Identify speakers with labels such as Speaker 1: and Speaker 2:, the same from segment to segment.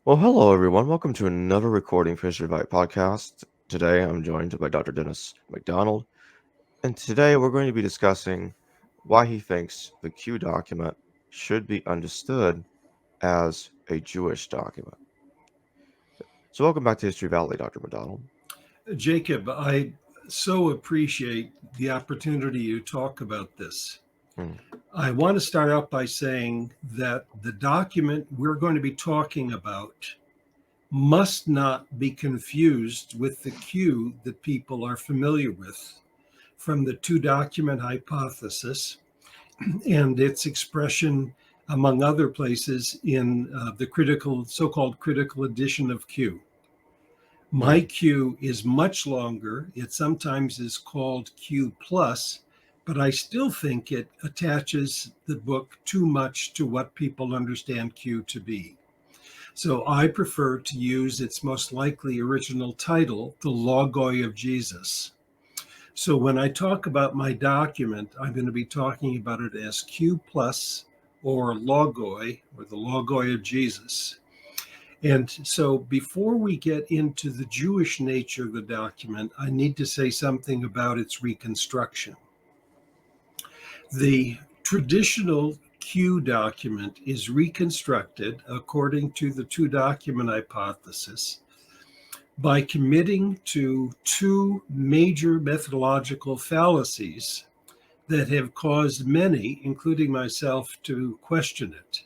Speaker 1: Well, hello everyone. Welcome to another recording for History Bite podcast. Today I'm joined by Dr. Dennis MacDonald, and today we're going to be discussing why he thinks the Q document should be understood as a Jewish document. So, welcome back to History Valley, Dr. MacDonald.
Speaker 2: Jacob, I so appreciate the opportunity to talk about this.
Speaker 1: Hmm.
Speaker 2: I want to start out by saying that the document we're going to be talking about must not be confused with the Q that people are familiar with from the two document hypothesis and its expression, among other places, in the so-called critical edition of Q. My
Speaker 1: Hmm.
Speaker 2: Q is much longer. It sometimes is called Q plus, but I still think it attaches the book too much to what people understand Q to be. So I prefer to use its most likely original title, The Logoi of Jesus. So when I talk about my document, I'm going to be talking about it as Q plus or Logoi, or the Logoi of Jesus. And so before we get into the Jewish nature of the document, I need to say something about its reconstruction. The traditional Q document is reconstructed according to the two document hypothesis by committing to two major methodological fallacies that have caused many, including myself, to question it.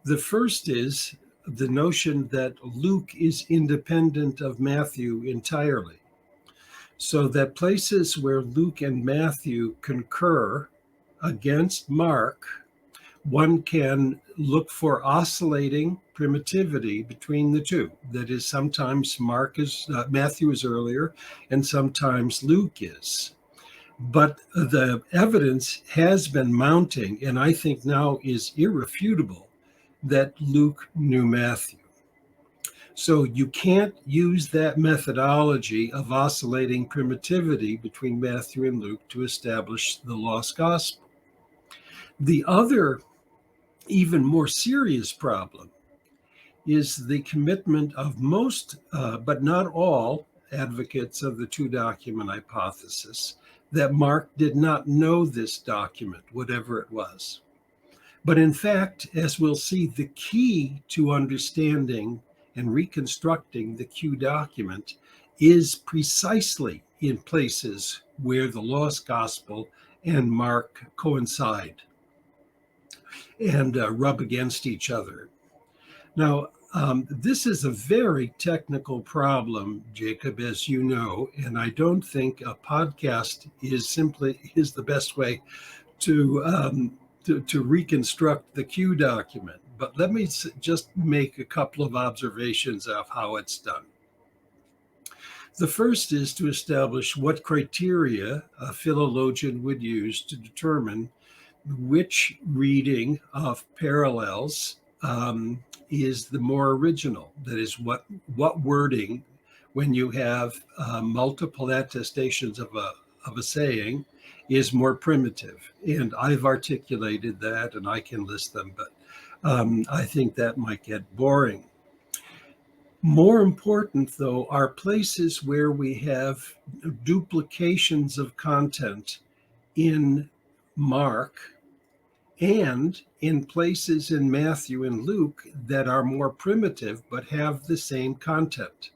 Speaker 2: The first is the notion that Luke is independent of Matthew entirely, so that places where Luke and Matthew concur against Mark, one can look for oscillating primitivity between the two. That is, sometimes Matthew is earlier, and sometimes Luke is. But the evidence has been mounting, and I think now is irrefutable, that Luke knew Matthew. So you can't use that methodology of oscillating primitivity between Matthew and Luke to establish the lost gospel. The other, even more serious problem is the commitment of most, but not all, advocates of the two document hypothesis that Mark did not know this document, whatever it was. But in fact, as we'll see, the key to understanding and reconstructing the Q document is precisely in places where the lost gospel and Mark coincide and rub against each other. Now, this is a very technical problem, Jacob, as you know, and I don't think a podcast is the best way to reconstruct the Q document. But let me just make a couple of observations of how it's done. The first is to establish what criteria a philologian would use to determine which reading of parallels is the more original. That is, what wording, when you have multiple attestations of a saying, is more primitive. And I've articulated that, and I can list them, but I think that might get boring. More important, though, are places where we have duplications of content in Mark and in places in Matthew and Luke that are more primitive but have the same content.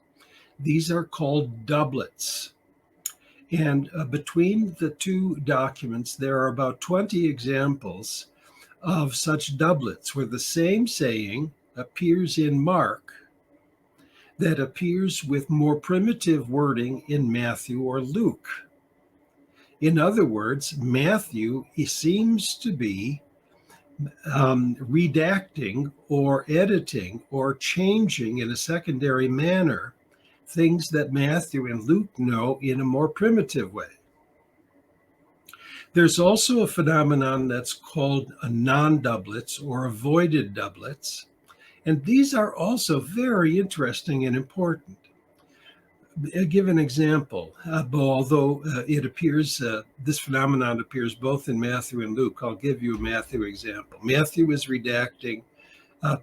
Speaker 2: These are called doublets. And between the two documents, there are about 20 examples of such doublets where the same saying appears in Mark that appears with more primitive wording in Matthew or Luke. In other words, Matthew seems to be redacting or editing or changing in a secondary manner things that Matthew and Luke know in a more primitive way. There's also a phenomenon that's called non-doublets or avoided doublets, and these are also very interesting and important. I'll give an example, although it appears, this phenomenon appears both in Matthew and Luke. I'll give you a Matthew example. Matthew is redacting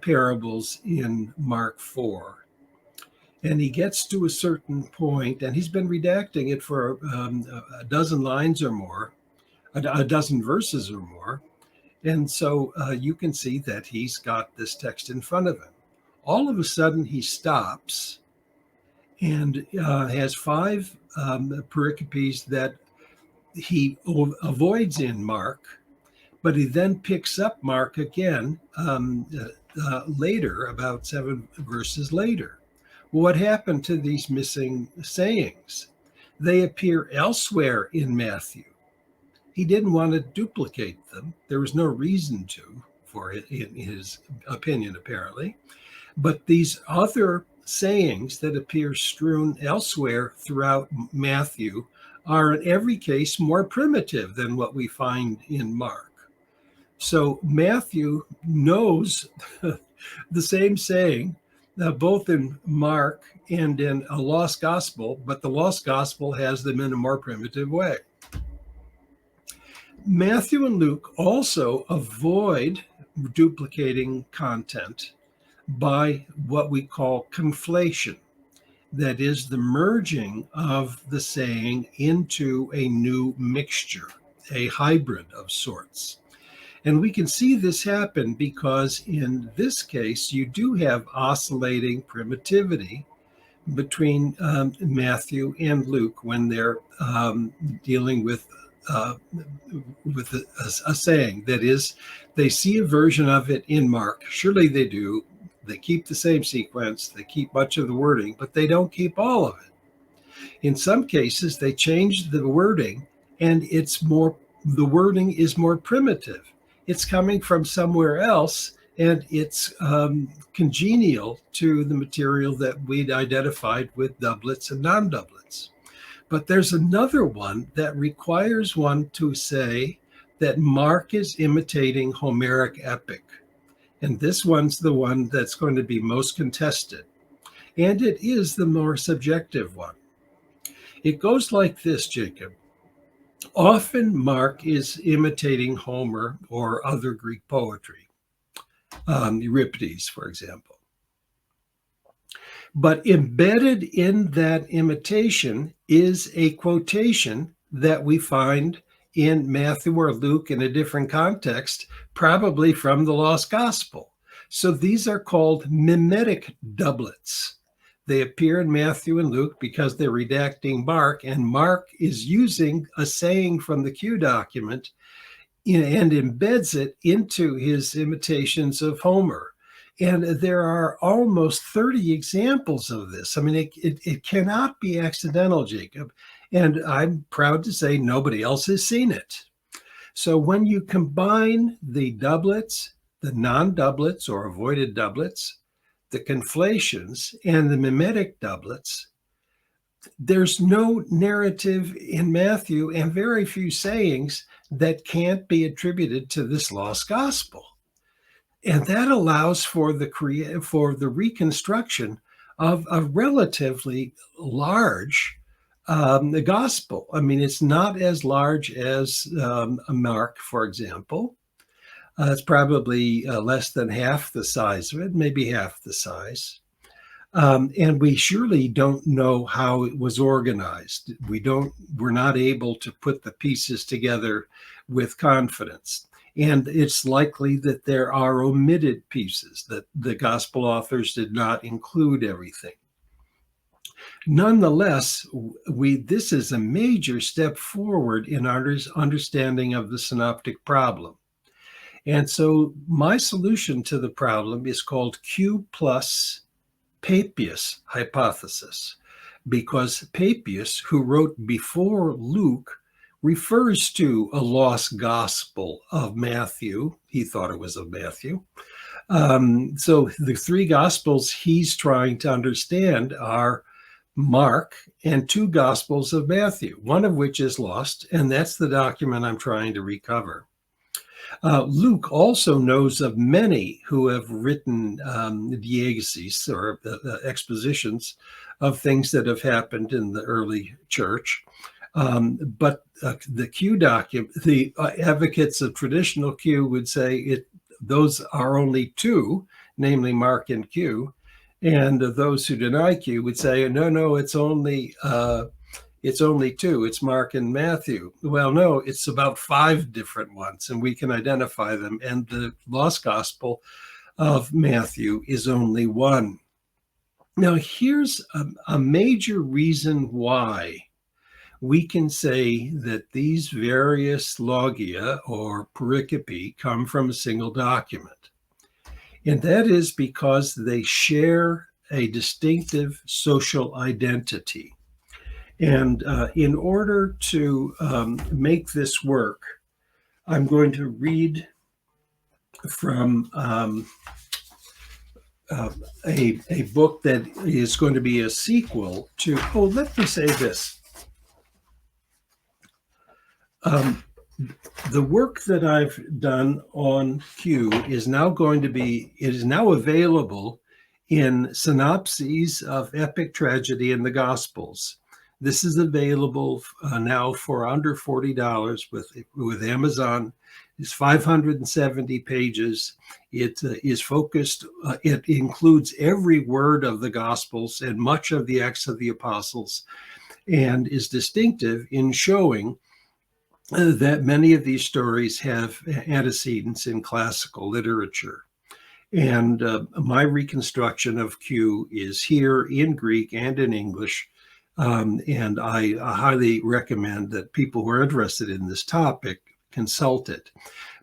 Speaker 2: parables in Mark 4. And he gets to a certain point, and he's been redacting it for a dozen lines or more, a dozen verses or more. And so you can see that he's got this text in front of him. All of a sudden, he stops and has five pericopes that he avoids in Mark, but he then picks up Mark again later, about 7 verses later. What happened to these missing sayings? They appear elsewhere in Matthew. He didn't want to duplicate them. There was no reason to, for it, in his opinion, apparently. But these other sayings that appear strewn elsewhere throughout Matthew are in every case more primitive than what we find in Mark. So Matthew knows the same saying, both in Mark and in a lost gospel, but the lost gospel has them in a more primitive way. Matthew and Luke also avoid duplicating content by what we call conflation. That is the merging of the saying into a new mixture, a hybrid of sorts. And we can see this happen because in this case, you do have oscillating primitivity between Matthew and Luke when they're dealing with a saying. That is, they see a version of it in Mark. Surely they do. They keep the same sequence. They keep much of the wording, but they don't keep all of it. In some cases, they change the wording, and the wording is more primitive. It's coming from somewhere else, and it's congenial to the material that we'd identified with doublets and non-doublets. But there's another one that requires one to say that Mark is imitating Homeric epic. And this one's the one that's going to be most contested. And it is the more subjective one. It goes like this, Jacob. Often Mark is imitating Homer or other Greek poetry, Euripides, for example. But embedded in that imitation is a quotation that we find in Matthew or Luke in a different context, probably from the Lost Gospel. So these are called mimetic doublets. They appear in Matthew and Luke because they're redacting Mark, and Mark is using a saying from the Q document and embeds it into his imitations of Homer. And there are almost 30 examples of this. I mean, it cannot be accidental, Jacob. And I'm proud to say nobody else has seen it. So when you combine the doublets, the non-doublets or avoided doublets, the conflations, and the mimetic doublets, there's no narrative in Matthew and very few sayings that can't be attributed to this lost gospel. And that allows for the reconstruction of a relatively large the gospel. I mean, it's not as large as a Mark, for example. It's probably less than half the size of it, maybe half the size. And we surely don't know how it was organized. We're not able to put the pieces together with confidence. And it's likely that there are omitted pieces, that the gospel authors did not include everything. Nonetheless, this is a major step forward in our understanding of the synoptic problem. And so my solution to the problem is called Q plus Papias hypothesis, because Papias, who wrote before Luke, refers to a lost gospel of Matthew. He thought it was of Matthew. So the three gospels he's trying to understand are Mark and two gospels of Matthew, one of which is lost, and that's the document I'm trying to recover. Luke also knows of many who have written diegeses or expositions of things that have happened in the early church. But the Q document, the advocates of traditional Q would say those are only two, namely Mark and Q. And those who deny Q would say, no, it's only two. It's Mark and Matthew. Well, no, it's about 5 different ones, and we can identify them. And the lost gospel of Matthew is only one. Now, here's a major reason why we can say that these various logia or pericope come from a single document. And that is because they share a distinctive social identity. And in order to make this work, I'm going to read from a book that is going to be a sequel to, let me say this. The work that I've done on Q is now available in synopses of epic tragedy in the Gospels. This is available now for under $40 with Amazon. It's 570 pages. It is focused, it includes every word of the Gospels and much of the Acts of the Apostles, and is distinctive in showing that many of these stories have antecedents in classical literature. And my reconstruction of Q is here in Greek and in English. And I highly recommend that people who are interested in this topic consult it.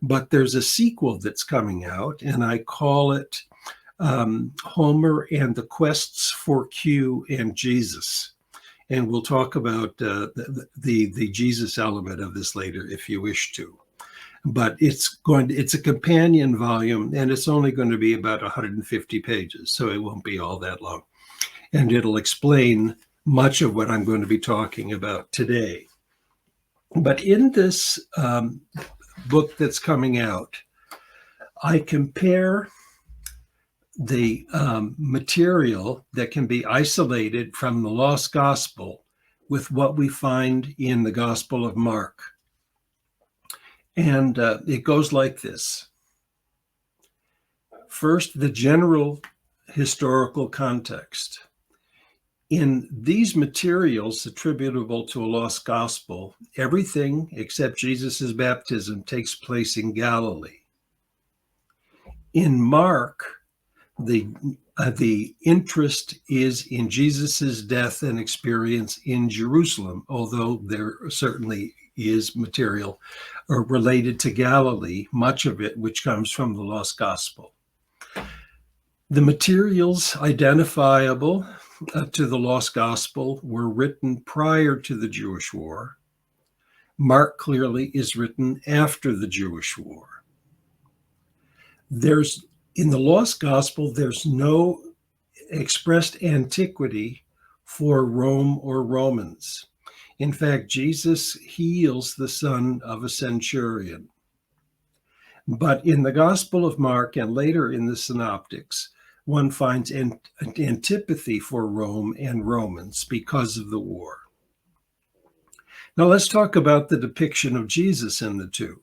Speaker 2: But there's a sequel that's coming out, and I call it Homer and the Quests for Q and Jesus. And we'll talk about the Jesus element of this later if you wish to. But it's a companion volume, and it's only going to be about 150 pages, so it won't be all that long. And it'll explain much of what I'm going to be talking about today. But in this book that's coming out, I compare the material that can be isolated from the lost gospel with what we find in the Gospel of Mark. And it goes like this. First, the general historical context. In these materials attributable to a lost gospel, everything except Jesus' baptism takes place in Galilee. In Mark, the interest is in Jesus's death and experience in Jerusalem, although there certainly is material related to Galilee, much of it which comes from the lost gospel. The materials identifiable to the lost gospel were written prior to the Jewish War. Mark clearly is written after the Jewish War. In the lost gospel, there's no expressed antiquity for Rome or Romans. In fact, Jesus heals the son of a centurion. But in the Gospel of Mark and later in the Synoptics, one finds an antipathy for Rome and Romans because of the war. Now let's talk about the depiction of Jesus in the two.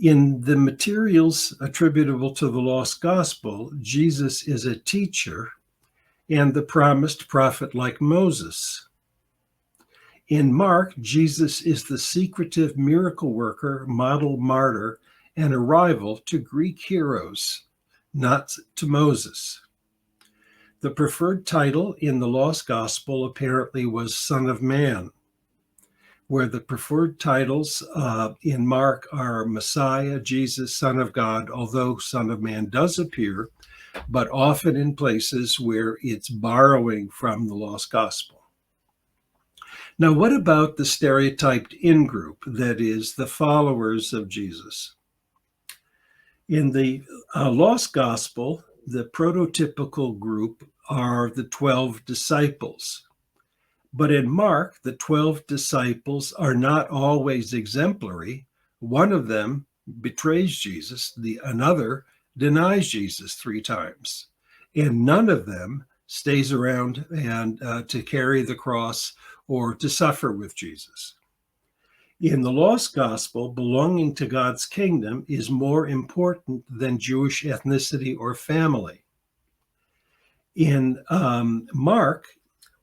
Speaker 2: In the materials attributable to the lost gospel, Jesus is a teacher and the promised prophet like Moses. In Mark, Jesus is the secretive miracle worker, model martyr, and a rival to Greek heroes, not to Moses. The preferred title in the lost gospel apparently was Son of Man, where the preferred titles in Mark are Messiah, Jesus, Son of God, although Son of Man does appear, but often in places where it's borrowing from the lost gospel. Now, what about the stereotyped in-group, that is, the followers of Jesus? In the lost gospel, the prototypical group are the 12 disciples. But in Mark, the 12 disciples are not always exemplary. One of them betrays Jesus, another denies Jesus 3 times, and none of them stays around and to carry the cross or to suffer with Jesus. In the lost gospel, belonging to God's kingdom is more important than Jewish ethnicity or family. In Mark,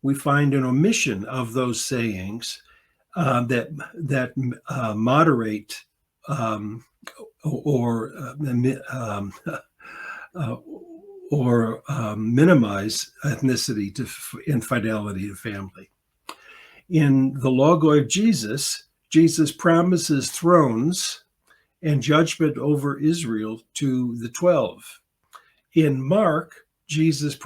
Speaker 2: we find an omission of those sayings that moderate or minimize ethnicity and fidelity to family. In the Logoi of Jesus, Jesus promises thrones and judgment over Israel to the 12. In Mark, Jesus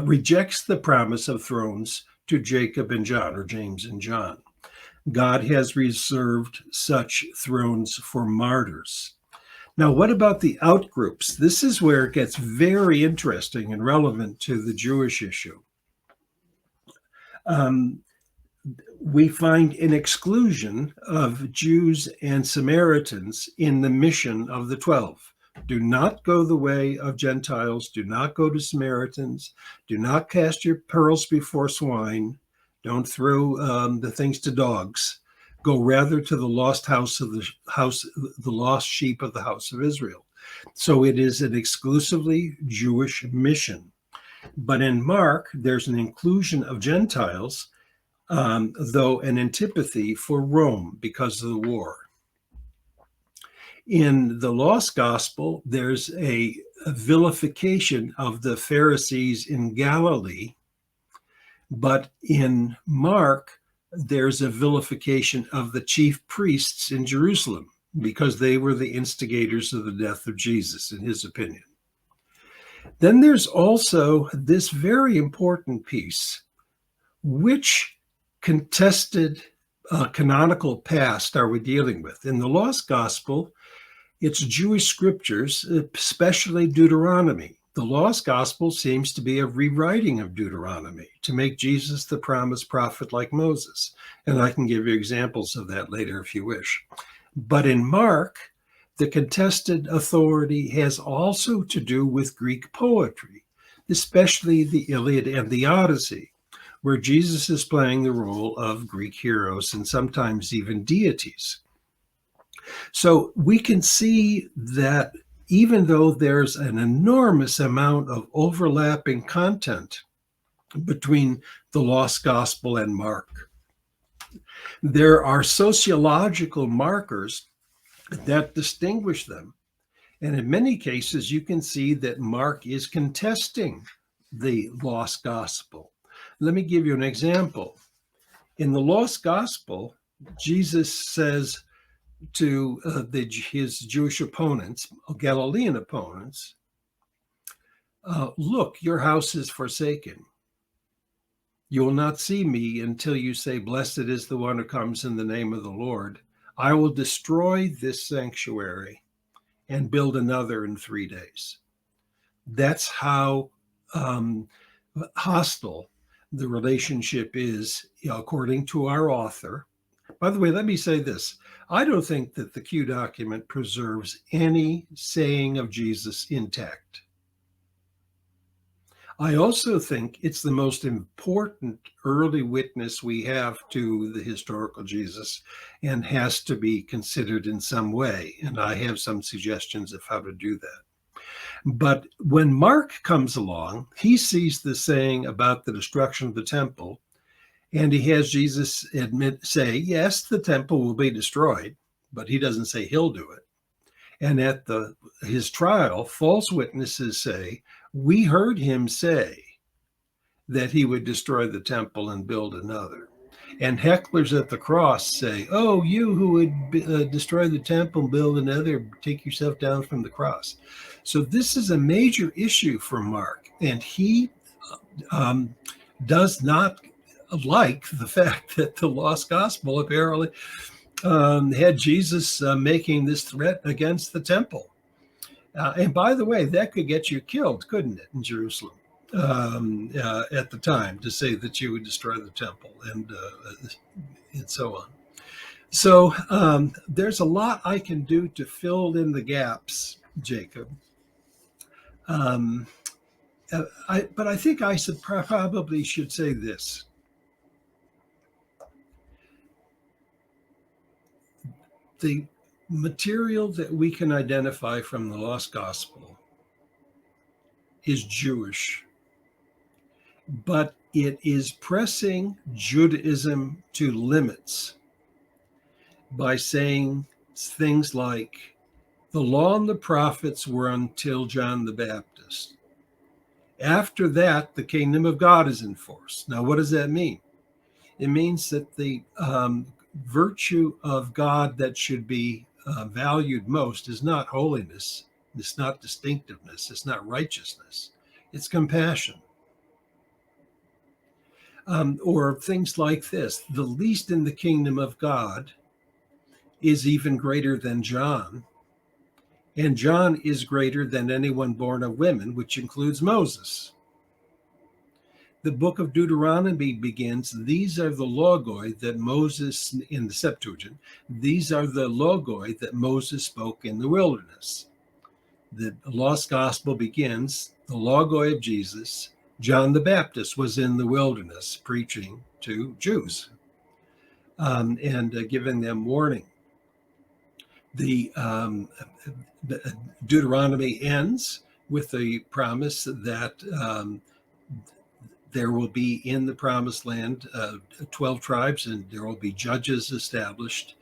Speaker 2: rejects the promise of thrones to Jacob and John, or James and John. God has reserved such thrones for martyrs. Now, what about the outgroups? This is where it gets very interesting and relevant to the Jewish issue. We find an exclusion of Jews and Samaritans in the mission of the 12. Do not go the way of Gentiles. Do not go to Samaritans. Do not cast your pearls before swine. Don't throw the things to dogs. Go rather to the lost the lost sheep of the house of Israel. So it is an exclusively Jewish mission. But in Mark, there's an inclusion of Gentiles, though an antipathy for Rome because of the war. In the lost gospel, there's a vilification of the Pharisees in Galilee, but in Mark, there's a vilification of the chief priests in Jerusalem because they were the instigators of the death of Jesus, in his opinion. Then there's also this very important piece. Which contested canonical past are we dealing with? In the lost gospel, it's Jewish scriptures, especially Deuteronomy. The lost gospel seems to be a rewriting of Deuteronomy to make Jesus the promised prophet like Moses. And I can give you examples of that later if you wish. But in Mark, the contested authority has also to do with Greek poetry, especially the Iliad and the Odyssey, where Jesus is playing the role of Greek heroes and sometimes even deities. So we can see that even though there's an enormous amount of overlapping content between the lost gospel and Mark, there are sociological markers that distinguish them. And in many cases, you can see that Mark is contesting the lost gospel. Let me give you an example. In the lost gospel, Jesus says to his Jewish opponents, Galilean opponents, look, your house is forsaken. You will not see me until you say, blessed is the one who comes in the name of the Lord. I will destroy this sanctuary and build another in 3 days. That's how hostile the relationship is, according to our author. By the way, let me say this. I don't think that the Q document preserves any saying of Jesus intact. I also think it's the most important early witness we have to the historical Jesus and has to be considered in some way. And I have some suggestions of how to do that. But when Mark comes along, he sees the saying about the destruction of the temple, and he has Jesus say, yes, the temple will be destroyed, but he doesn't say he'll do it. And at his trial, false witnesses say, we heard him say that he would destroy the temple and build another. And hecklers at the cross say, oh, you who would destroy the temple and build another, take yourself down from the cross. So this is a major issue for Mark. And he does not like the fact that the lost gospel apparently had Jesus making this threat against the temple. And by the way, that could get you killed, couldn't it, in Jerusalem at the time, to say that you would destroy the temple and so on. So there's a lot I can do to fill in the gaps, Jacob. But I think I should, probably should say this. the material that we can identify from the Lost Gospel is Jewish, but it is pressing Judaism to limits by saying things like the law and the prophets were until John the Baptist. After that, the kingdom of God is enforced. Now, what does that mean? It means that the virtue of God that should be valued most is not holiness, it's not distinctiveness, it's not righteousness, it's compassion. Or things like this: the least in the kingdom of God is even greater than John, and John is greater than anyone born of women, which includes Moses. The book of Deuteronomy begins, these are the Logoi that Moses, in the Septuagint, these are the Logoi that Moses spoke in the wilderness. The Lost Gospel begins, the Logoi of Jesus. John the Baptist was in the wilderness preaching to Jews and giving them warning. The Deuteronomy ends with the promise that there will be in the promised land 12 tribes, and there will be judges established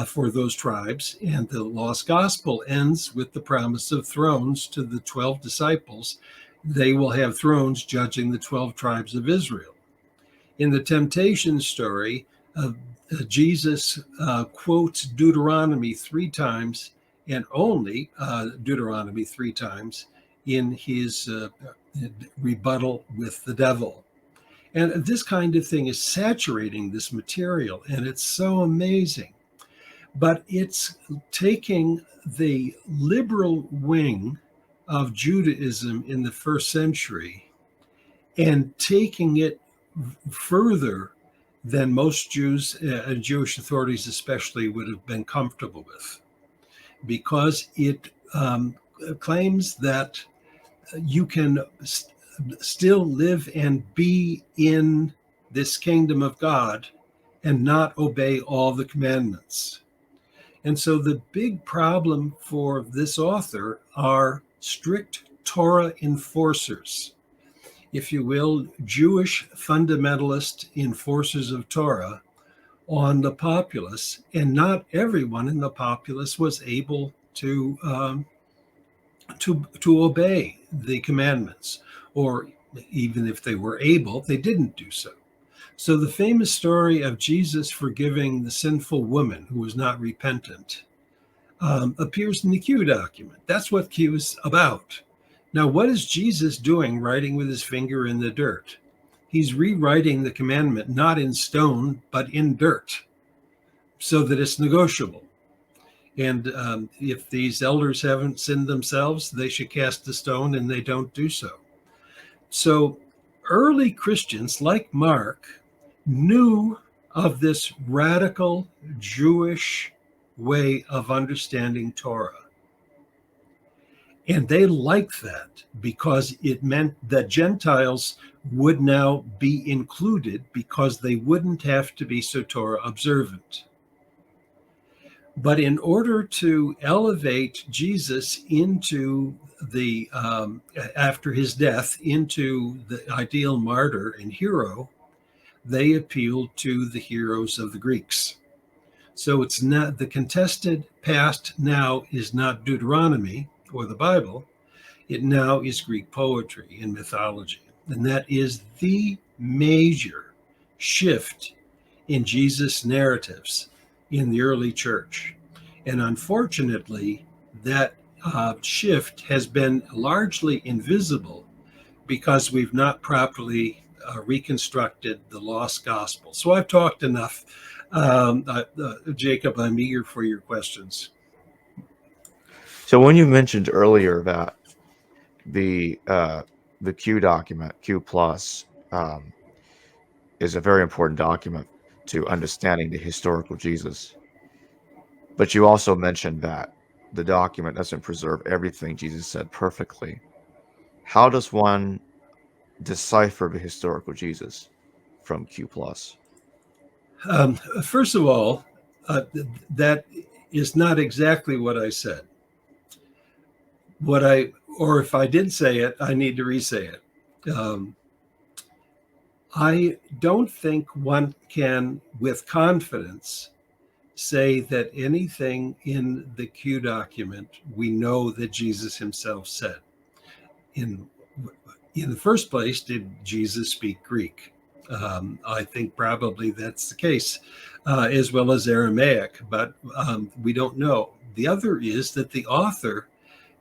Speaker 2: for those tribes. And the Lost Gospel ends with the promise of thrones to the 12 disciples. They will have thrones judging the 12 tribes of Israel. In the temptation story, Jesus quotes Deuteronomy 3 times, and only Deuteronomy 3 times, in his rebuttal with the devil. And this kind of thing is saturating this material, and it's so amazing. But it's taking the liberal wing of Judaism in the first century and taking it further than most Jews and Jewish authorities especially would have been comfortable with, because it claims that you can still live and be in this kingdom of God and not obey all the commandments. And so the big problem for this author are strict Torah enforcers, if you will, Jewish fundamentalist enforcers of Torah on the populace, and not everyone in the populace was able to obey the commandments, or even if they were able, they didn't do so. So the famous story of Jesus forgiving the sinful woman who was not repentant appears in the Q document. That's what Q is about. Now, what is Jesus doing writing with his finger in the dirt? He's rewriting the commandment, not in stone, but in dirt, so that it's negotiable. And if these elders haven't sinned themselves, they should cast a stone, and they don't do so. So early Christians like Mark knew of this radical Jewish way of understanding Torah. And they liked that because it meant that Gentiles would now be included because they wouldn't have to be so Torah observant. But in order to elevate Jesus into the, after his death, into the ideal martyr and hero, they appealed to the heroes of the Greeks. So it's not, the contested past now is not Deuteronomy or the Bible. It now is Greek poetry and mythology. And that is the major shift in Jesus' narratives in the early church. And unfortunately, that shift has been largely invisible because we've not properly reconstructed the lost gospel. So I've talked enough. Jacob, I'm eager for your questions.
Speaker 1: So when you mentioned earlier that the Q document, Q plus, is a very important document to understanding the historical Jesus. But you also mentioned that the document doesn't preserve everything Jesus said perfectly. How does one decipher the historical Jesus from Q plus?
Speaker 2: First of all, that is not exactly what I said. Or if I did say it, I need to re-say it. I don't think one can, with confidence, say that anything in the Q document we know that Jesus himself said. In the first place, did Jesus speak Greek? I think probably that's the case, as well as Aramaic, but we don't know. The other is that the author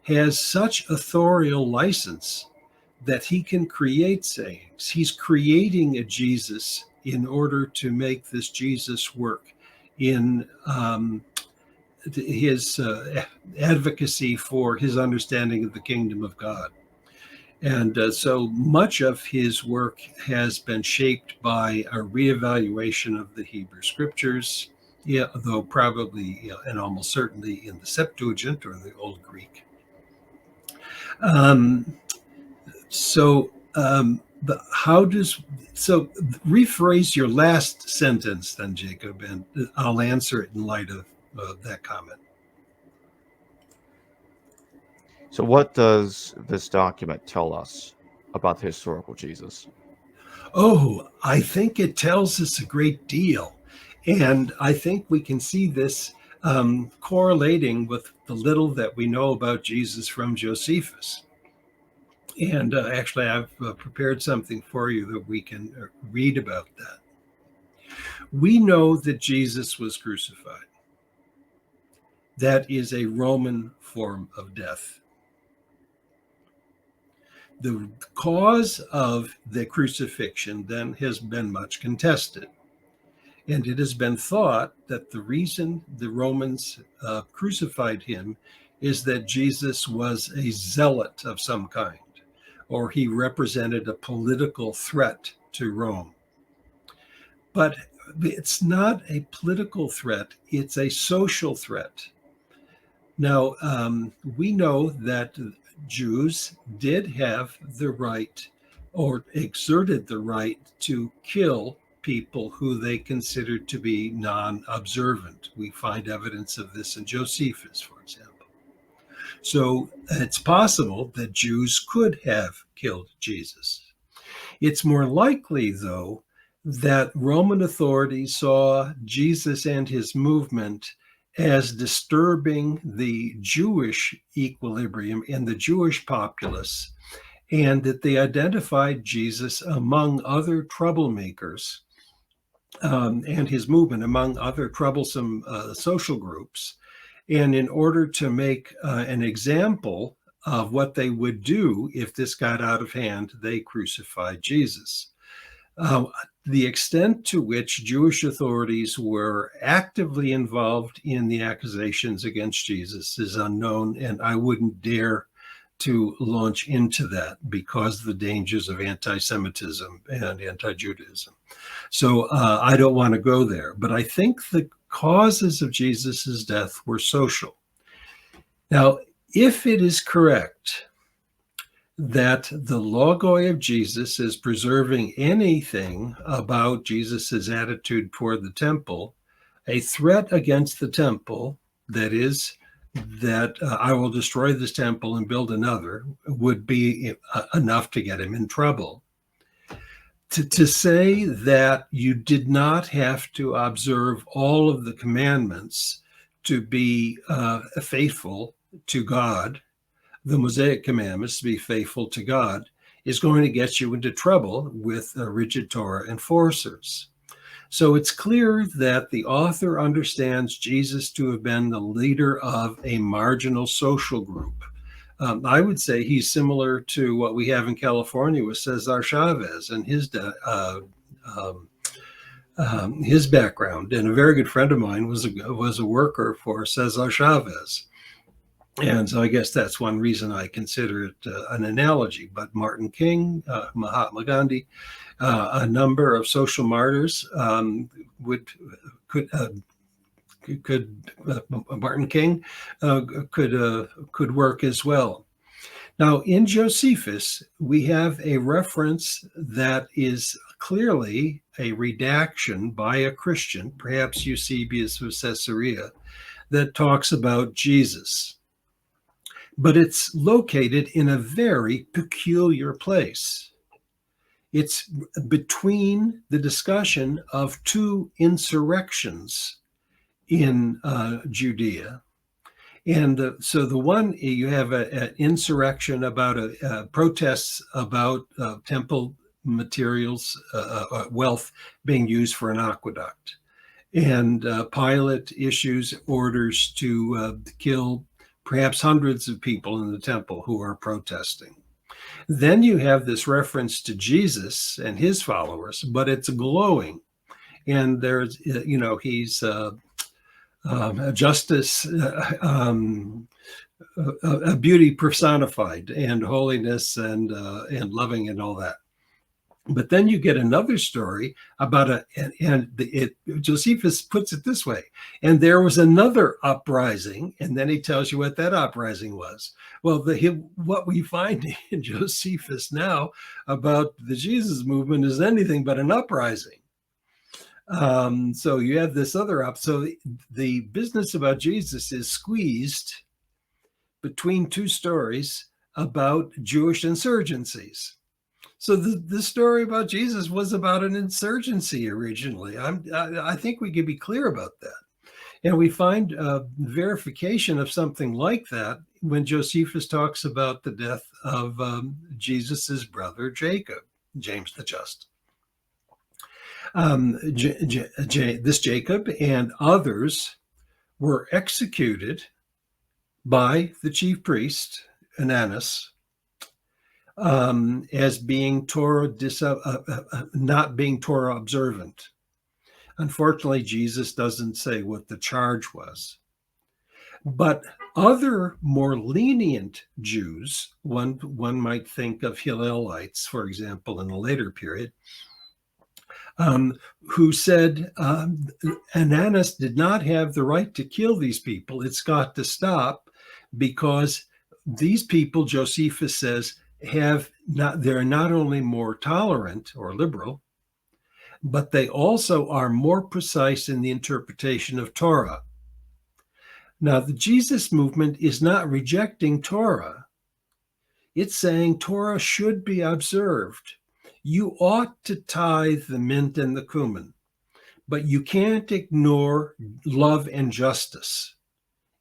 Speaker 2: has such authorial license that he can create sayings. He's creating a Jesus in order to make this Jesus work in his advocacy for his understanding of the kingdom of God. And so much of his work has been shaped by a reevaluation of the Hebrew scriptures, yeah, though probably and almost certainly in the Septuagint or the Old Greek. But rephrase your last sentence then, Jacob, and I'll answer it in light of that comment.
Speaker 1: So, what does this document tell us about the historical Jesus?
Speaker 2: Oh, I think it tells us a great deal. And I think we can see this correlating with the little that we know about Jesus from Josephus. And actually, I've prepared something for you that we can read about that. We know that Jesus was crucified. That is a Roman form of death. The cause of the crucifixion then has been much contested. And it has been thought that the reason the Romans crucified him is that Jesus was a zealot of some kind, or he represented a political threat to Rome. But it's not a political threat, it's a social threat. Now, we know that Jews did have the right or exerted the right to kill people who they considered to be non-observant. We find evidence of this in Josephus, for example. So it's possible that Jews could have killed Jesus. It's more likely, though, that Roman authorities saw Jesus and his movement as disturbing the Jewish equilibrium in the Jewish populace, and that they identified Jesus among other troublemakers and his movement among other troublesome social groups. And in order to make an example of what they would do if this got out of hand, they crucified Jesus. The extent to which Jewish authorities were actively involved in the accusations against Jesus is unknown, and I wouldn't dare to launch into that because of the dangers of anti-Semitism and anti-Judaism. So I don't want to go there, but I think the causes of Jesus's death were social. Now, if it is correct that the Logoi of Jesus is preserving anything about Jesus's attitude toward the temple, a threat against the temple, that is, that I will destroy this temple and build another, would be enough to get him in trouble. To say that you did not have to observe all of the commandments to be faithful to God, the Mosaic commandments to be faithful to God, is going to get you into trouble with rigid Torah enforcers. So it's clear that the author understands Jesus to have been the leader of a marginal social group. I would say he's similar to what we have in California with Cesar Chavez and his background. And a very good friend of mine was a worker for Cesar Chavez. And so I guess that's one reason I consider it an analogy. But Martin King, Mahatma Gandhi, a number of social martyrs Martin King could work as well. Now, in Josephus, we have a reference that is clearly a redaction by a Christian, perhaps Eusebius of Caesarea, that talks about Jesus, but it's located in a very peculiar place. It's between the discussion of two insurrections in Judea. And so the one, you have an insurrection about protests about temple materials, wealth being used for an aqueduct. And Pilate issues orders to kill perhaps hundreds of people in the temple who are protesting. Then you have this reference to Jesus and his followers, but it's glowing. And there's, he's justice, a beauty personified, and holiness, and loving, and all that. But then you get another story about Josephus puts it this way: and there was another uprising, and then he tells you what that uprising was. Well, what we find in Josephus now about the Jesus movement is anything but an uprising. So you have this other so the business about Jesus is squeezed between two stories about Jewish insurgencies. So the story about Jesus was about an insurgency originally. I think we can be clear about that. And we find verification of something like that when Josephus talks about the death of Jesus's brother Jacob, James the Just. This Jacob and others were executed by the chief priest, Ananus, as being not being Torah observant. Unfortunately, Jesus doesn't say what the charge was. But other more lenient Jews, one might think of Hillelites, for example, in a later period, who said Ananus did not have the right to kill these people. It's got to stop, because these people, Josephus says, they're not only more tolerant or liberal, but they also are more precise in the interpretation of Torah. Now, the Jesus movement is not rejecting Torah. It's saying Torah should be observed. You ought to tithe the mint and the cumin, but you can't ignore love and justice.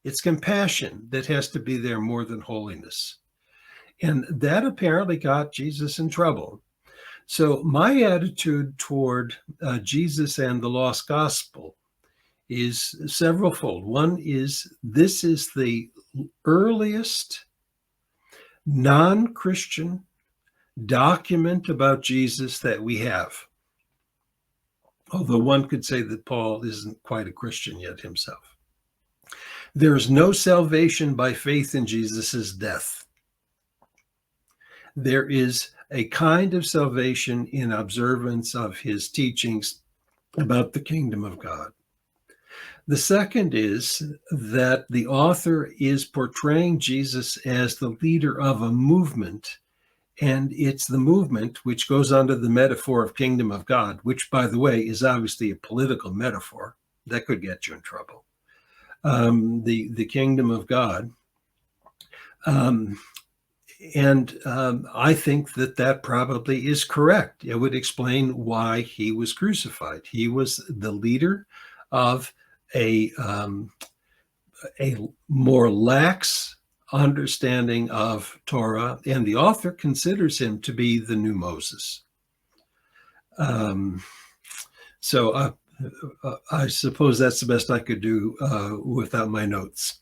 Speaker 2: It's compassion that has to be there more than holiness. And that apparently got Jesus in trouble. So my attitude toward Jesus and the lost gospel is severalfold. One is, this is the earliest non-Christian document about Jesus that we have. Although one could say that Paul isn't quite a Christian yet himself. There is no salvation by faith in Jesus's death. There is a kind of salvation in observance of his teachings about the kingdom of God. The second is that the author is portraying Jesus as the leader of a movement, and it's the movement which goes under the metaphor of kingdom of God, which, by the way, is obviously a political metaphor. That could get you in trouble. The kingdom of God. I think that probably is correct. It would explain why he was crucified. He was the leader of a more lax understanding of Torah, and the author considers him to be the new Moses. So I suppose that's the best I could do without my notes.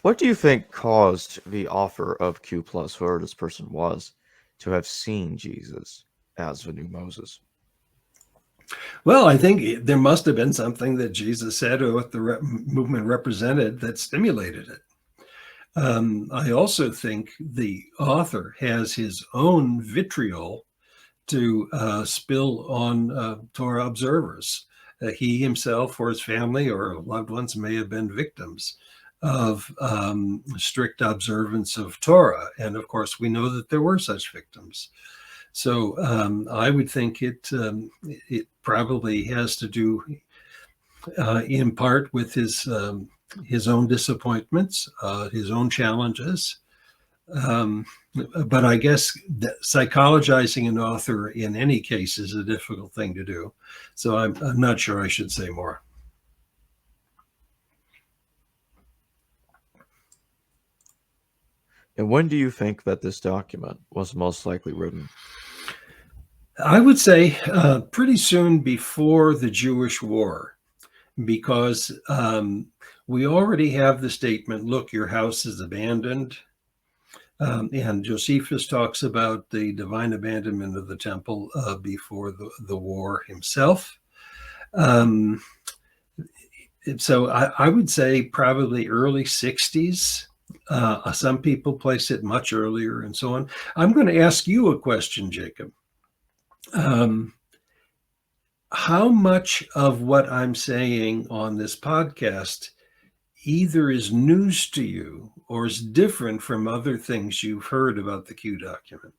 Speaker 1: What do you think caused the author of Q+, whoever this person was, to have seen Jesus as the new Moses?
Speaker 2: Well, I think there must have been something that Jesus said or what the movement represented that stimulated it. I also think the author has his own vitriol to spill on Torah observers. He himself or his family or loved ones may have been victims of strict observance of Torah. And of course, we know that there were such victims. So I would think it probably has to do in part with his own disappointments, his own challenges. But I guess that psychologizing an author in any case is a difficult thing to do. So I'm not sure I should say more.
Speaker 1: And when do you think that this document was most likely written?
Speaker 2: I would say pretty soon before the Jewish War, because we already have the statement, look, your house is abandoned. And Josephus talks about the divine abandonment of the temple before the war himself. So I would say probably early 60s. Some people place it much earlier and so on. I'm going to ask you a question, Jacob. How much of what I'm saying on this podcast either is news to you or is different from other things you've heard about the Q document?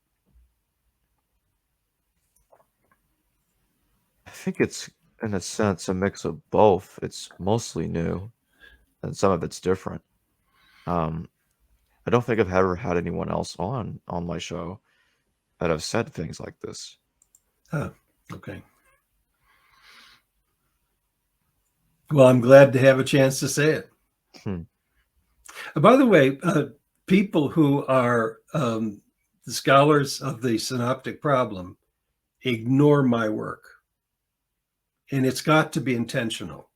Speaker 1: I think it's, in a sense, a mix of both. It's mostly new, and some of it's different. I don't think I've ever had anyone else on my show that have said things like this.
Speaker 2: Oh, okay. Well, I'm glad to have a chance to say it. By the way, people who are the scholars of the synoptic problem ignore my work, and it's got to be intentional.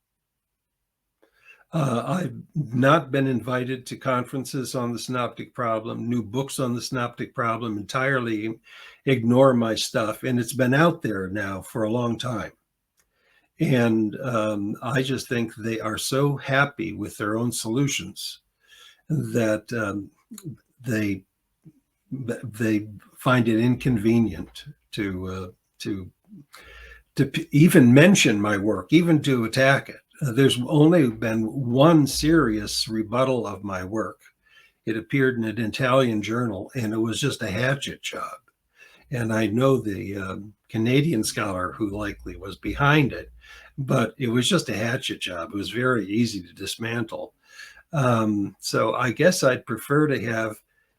Speaker 2: I've not been invited to conferences on the synoptic problem, new books on the synoptic problem, entirely ignore my stuff, and it's been out there now for a long time. And I just think they are so happy with their own solutions that they find it inconvenient to even mention my work, even to attack it. There's only been one serious rebuttal of my work. It appeared in an Italian journal, and it was just a hatchet job. And I know the Canadian scholar who likely was behind it, but it was just a hatchet job. It was very easy to dismantle. So I guess I'd prefer to have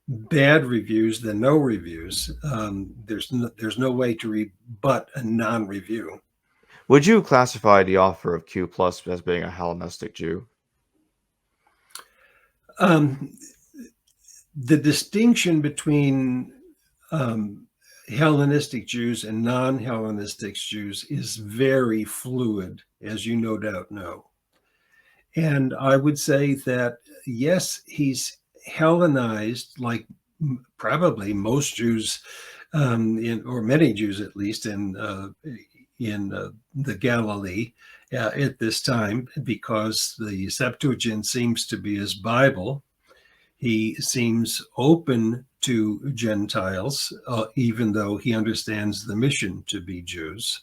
Speaker 2: bad reviews than no reviews. There's no way to rebut a non-review.
Speaker 1: Would you classify the author of Q Plus as being a Hellenistic Jew?
Speaker 2: The distinction between Hellenistic Jews and non-Hellenistic Jews is very fluid, as you no doubt know. And I would say that, yes, he's Hellenized, like probably most Jews, or many Jews at least, in the Galilee at this time, because the Septuagint seems to be his Bible. He seems open to Gentiles, even though he understands the mission to be Jews.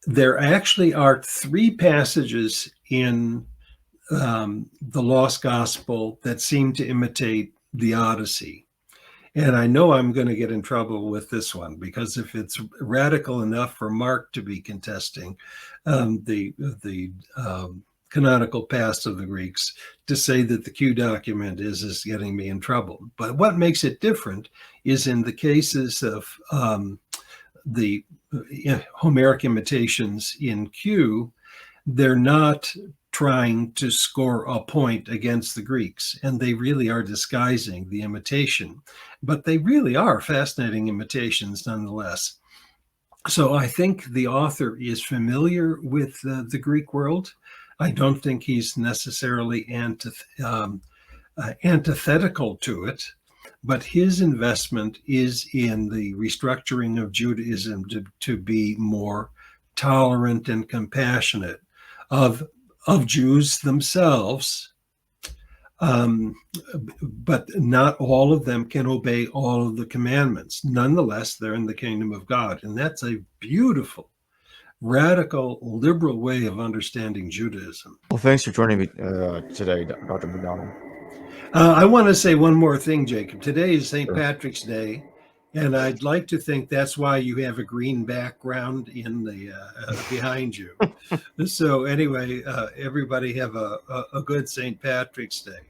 Speaker 2: There actually are 3 passages in the Lost Gospel that seem to imitate the Odyssey. And I know I'm going to get in trouble with this one, because if it's radical enough for Mark to be contesting the canonical past of the Greeks, to say that the Q document is getting me in trouble. But what makes it different is in the cases of the Homeric imitations in Q, they're not trying to score a point against the Greeks, and they really are disguising the imitation, but they really are fascinating imitations nonetheless. So I think the author is familiar with the Greek world. I don't think he's necessarily antithetical to it, but his investment is in the restructuring of Judaism to be more tolerant and compassionate of Jews themselves, but not all of them can obey all of the commandments. Nonetheless, they're in the kingdom of God, and that's a beautiful, radical, liberal way of understanding Judaism.
Speaker 1: Well, thanks for joining me today, Dr. MacDonald.
Speaker 2: I want to say one more thing, Jacob. Today is St. Patrick's Day, And I'd like to think that's why you have a green background in the behind you. So anyway, everybody have a good St. Patrick's Day.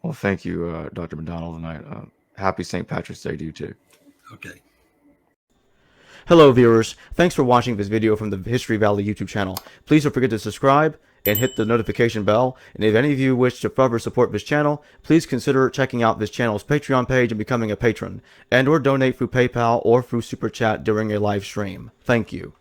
Speaker 1: Well, thank you, Dr. MacDonald, and happy St. Patrick's Day to you too.
Speaker 2: Okay.
Speaker 3: Hello viewers, thanks for watching this video from the History Valley YouTube channel. Please don't forget to subscribe and hit the notification bell. And if any of you wish to further support this channel, please consider checking out this channel's Patreon page and becoming a patron, and or donate through PayPal or through Super Chat during a live stream. Thank you.